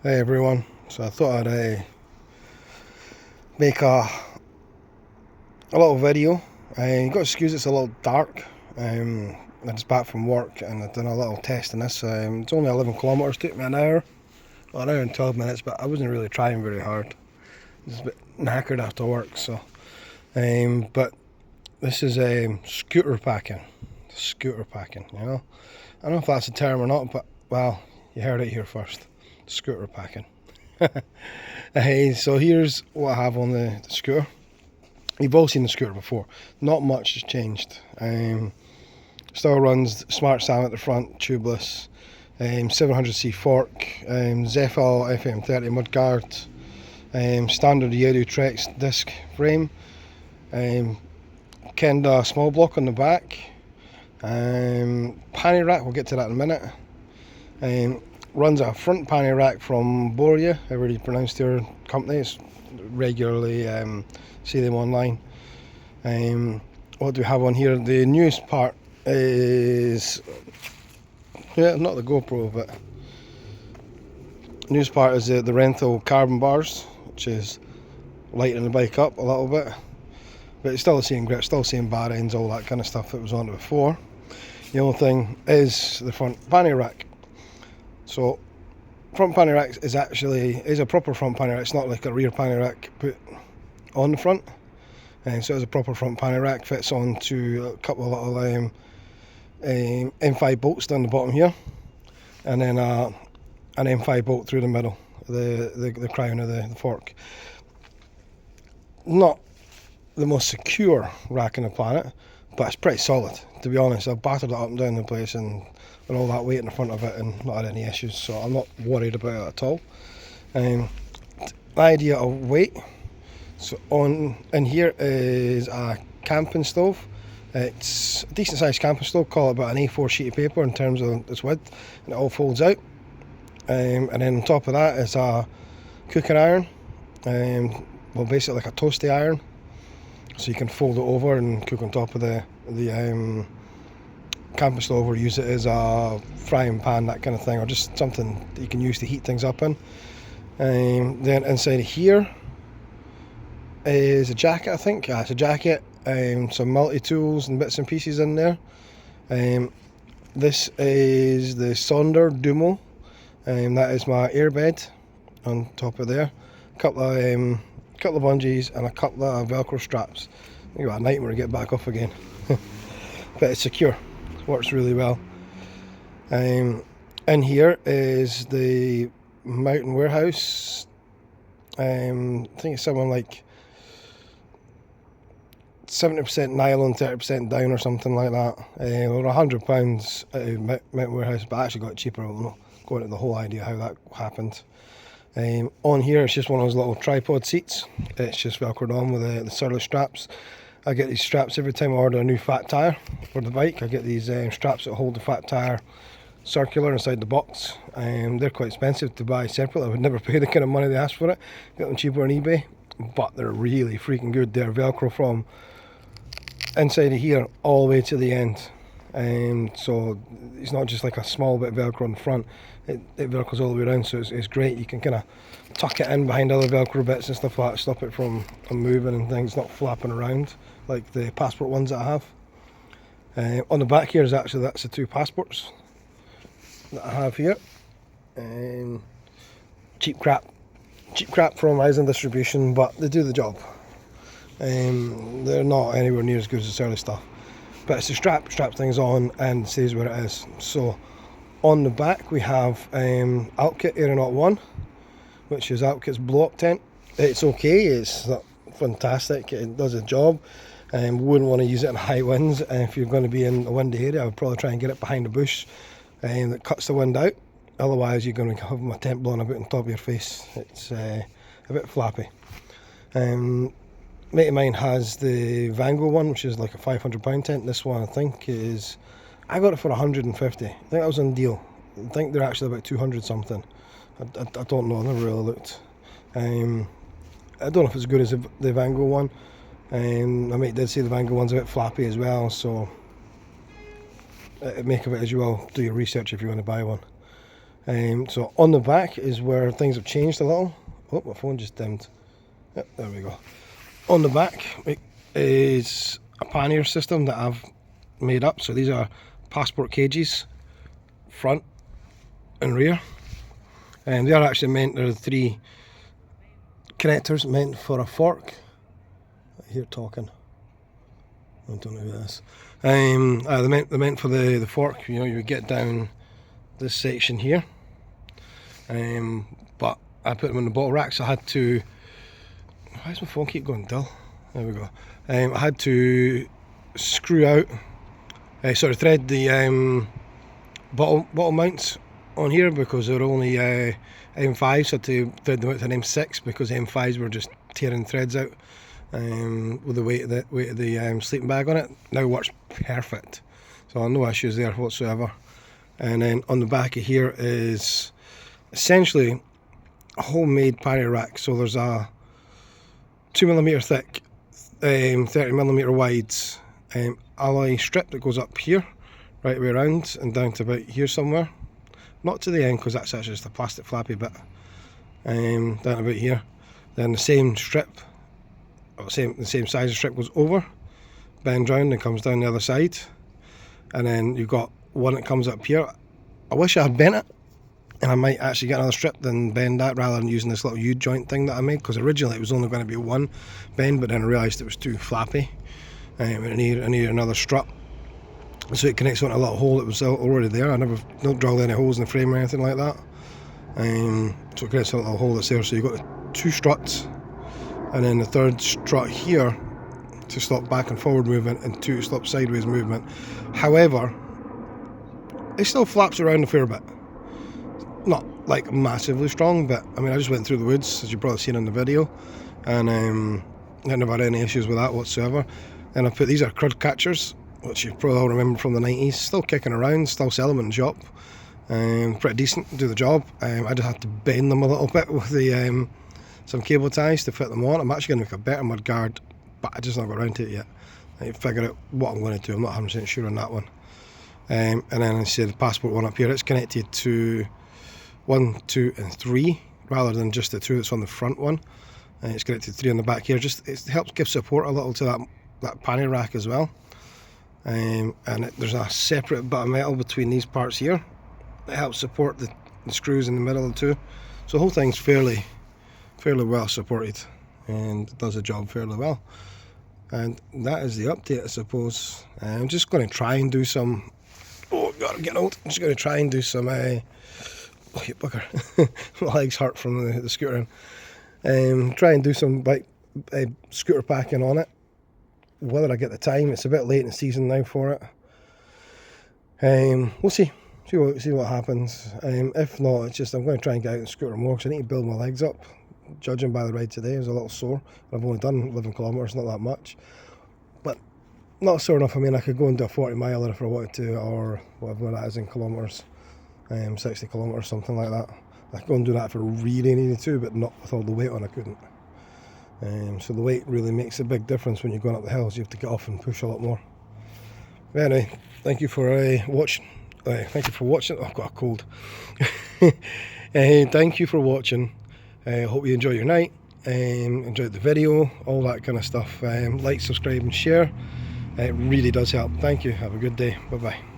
Hey everyone, so I thought I'd make a little video. You got to excuse it's a little dark. I just back from work and I've done a little test in this. It's only 11 kilometres, took me an hour and 12 minutes, but I wasn't really trying very hard. I was a bit knackered after work, so. But this is scooter packing. Scooter packing, you know. I don't know if that's a term or not, but well, you heard it here first. Scooter packing. So here's what I have on the scooter. You've all seen the scooter before. Not much has changed. Still runs smart sound at the front, tubeless, 700C fork, Zephyr FM30 mudguard, standard Yedoo Trex disc frame, Kenda small block on the back, panny rack, we'll get to that in a minute. Runs a front panny rack from Boria, however you pronounce their company. It's regularly see them online. What do we have on here? The newest part is, not the GoPro, but newest part is the rental carbon bars, which is lightening the bike up a little bit. But it's still the same grip, still the same bar ends, all that kind of stuff that was on it before. The only thing is the front panny rack. So front panny rack is a proper front panny rack. It's not like a rear panny rack put on the front. And so it's a proper front panny rack, fits onto a couple of little M5 bolts down the bottom here, and then an M5 bolt through the middle, the crown of the fork. Not the most secure rack on the planet, but it's pretty solid, to be honest. I've battered it up and down the place and all that weight in the front of it and not had any issues, so I'm not worried about it at all. The idea of weight, so in here is a camping stove. It's a decent sized camping stove, call it about an A4 sheet of paper in terms of its width, and it all folds out. And then on top of that is a cooking iron, well basically like a toasty iron, so you can fold it over and cook on top of the camping stove, or use it as a frying pan, that kind of thing, or just something that you can use to heat things up in. Then inside here is a jacket, I think. Yeah, it's a jacket, some multi-tools and bits and pieces in there. This is the Sonder Dumo, that is my airbed on top of there. A couple of bungees and a couple of Velcro straps. You got a nightmare to get back off again. But it's secure, works really well. In here is the mountain warehouse. I think it's something like 70% nylon, 30% down or something like that. Over £100 at mountain warehouse, but I actually got it cheaper. I don't know, going into the whole idea how that happened. On here it's just one of those little tripod seats. It's just velcroed on with the surly straps. I get these straps every time I order a new fat tyre for the bike. I get these straps that hold the fat tyre circular inside the box. They're quite expensive to buy separately. I would never pay the kind of money they ask for it. Get them cheaper on eBay, but they're really freaking good. They're velcro from inside of here all the way to the end. So it's not just like a small bit of velcro on the front, it velcros all the way around, so it's great. You can kind of tuck it in behind other velcro bits and stuff like that, stop it from moving and things, not flapping around like the passport ones that I have. On the back here is actually, that's the two passports that I have here. Cheap crap from Rising Distribution, but they do the job. They're not anywhere near as good as the Surly stuff, but it's the strap things on and it stays where it is. So on the back we have Alpkit Aeronaut 1, which is Alpkit's blow up tent. It's okay, it's not fantastic, it does a job. Wouldn't want to use it in high winds, and if you're going to be in a windy area I would probably try and get it behind a bush that cuts the wind out. Otherwise you're going to have my tent blowing about on top of your face. It's a bit flappy. Mate of mine has the Vango one, which is like a £500 tent. This one I think is, I got it for 150. I think that was on deal. I think they're actually about 200 something. I don't know, I never really looked. I don't know if it's as good as the Vango one. My mate did say the Vango one's a bit flappy as well, so make of it as you will. Do your research if you want to buy one. So on the back is where things have changed a little. Oh, my phone just dimmed. Yep, there we go. On the back is a pannier system that I've made up. So these are passport cages, front and rear. And they are actually meant, there are 3 connectors meant for a fork. I hear talking. I don't know who that is. They're meant for the fork. You know, you would get down this section here. But I put them in the bottle rack, so I had to. Why does my phone keep going dull? There we go. I had to screw out, thread the bottle mounts on here because they're only M5s. So I had to thread them out to an M6 because M5s were just tearing threads out. With the weight of the sleeping bag on it. Now works perfect, so no issues there whatsoever. And then on the back of here is essentially a homemade pannier rack. So there's a 2mm thick, 30mm wide alloy strip that goes up here, right the way around and down to about here somewhere. Not to the end because that's actually just a plastic flappy bit. Down about here. Then the same strip. The same size of strip goes over, bends round and comes down the other side, and then you've got one that comes up here. I wish I had bent it, and I might actually get another strip than bend that rather than using this little U-joint thing that I made, because originally it was only going to be one bend, but then I realised it was too flappy. I needed another strut, so it connects on a little hole that was already there. I don't drill any holes in the frame or anything like that. So it connects on a little hole that's there. So you've got 2 struts. And then the 3rd strut here to stop back and forward movement and 2 to stop sideways movement. However, it still flaps around a fair bit. Not like massively strong, but I mean, I just went through the woods, as you've probably seen in the video, and I never had any issues with that whatsoever. And I put, these are crud catchers, which you probably all remember from the 90s, still kicking around, still sell them in the shop. Pretty decent, do the job. I just had to bend them a little bit with the some cable ties to fit them on. I'm actually going to make a better mud guard, but I just not got around to it yet. I figure out what I'm going to do. I'm not 100% sure on that one. And then I say the passport one up here, it's connected to 1, 2 and 3 rather than just the 2 that's on the front one. It's connected to 3 on the back here. Just it helps give support a little to that pannier rack as well. There's a separate bit of metal between these parts here that helps support the screws in the middle of the 2. So the whole thing's fairly well supported and does the job fairly well. And that is the update, I suppose. I'm just going to try and do some. Oh God, I'm getting old. I'm just going to try and do some. Oh, you bugger! My legs hurt from the scooter. Try and do some scooter packing on it. Whether I get the time, it's a bit late in the season now for it. We'll see. See what happens. If not, it's just I'm going to try and get out and scooter more because I need to build my legs up. Judging by the ride today, I was a little sore. I've only done 11 kilometres, not that much, but not sore enough. I mean, I could go and do a 40 miler if I wanted to, or whatever that is in kilometres, 60 kilometres, something like that. I could go and do that if I really needed to, but not with all the weight on, I couldn't. So the weight really makes a big difference when you're going up the hills. You have to get off and push a lot more. But anyway, thank you for watching. Thank you for watching. Oh, I've got a cold. Thank you for watching. Hope you enjoy your night, enjoyed the video, all that kind of stuff. Like, subscribe and share. It really does help. Thank you. Have a good day. Bye bye.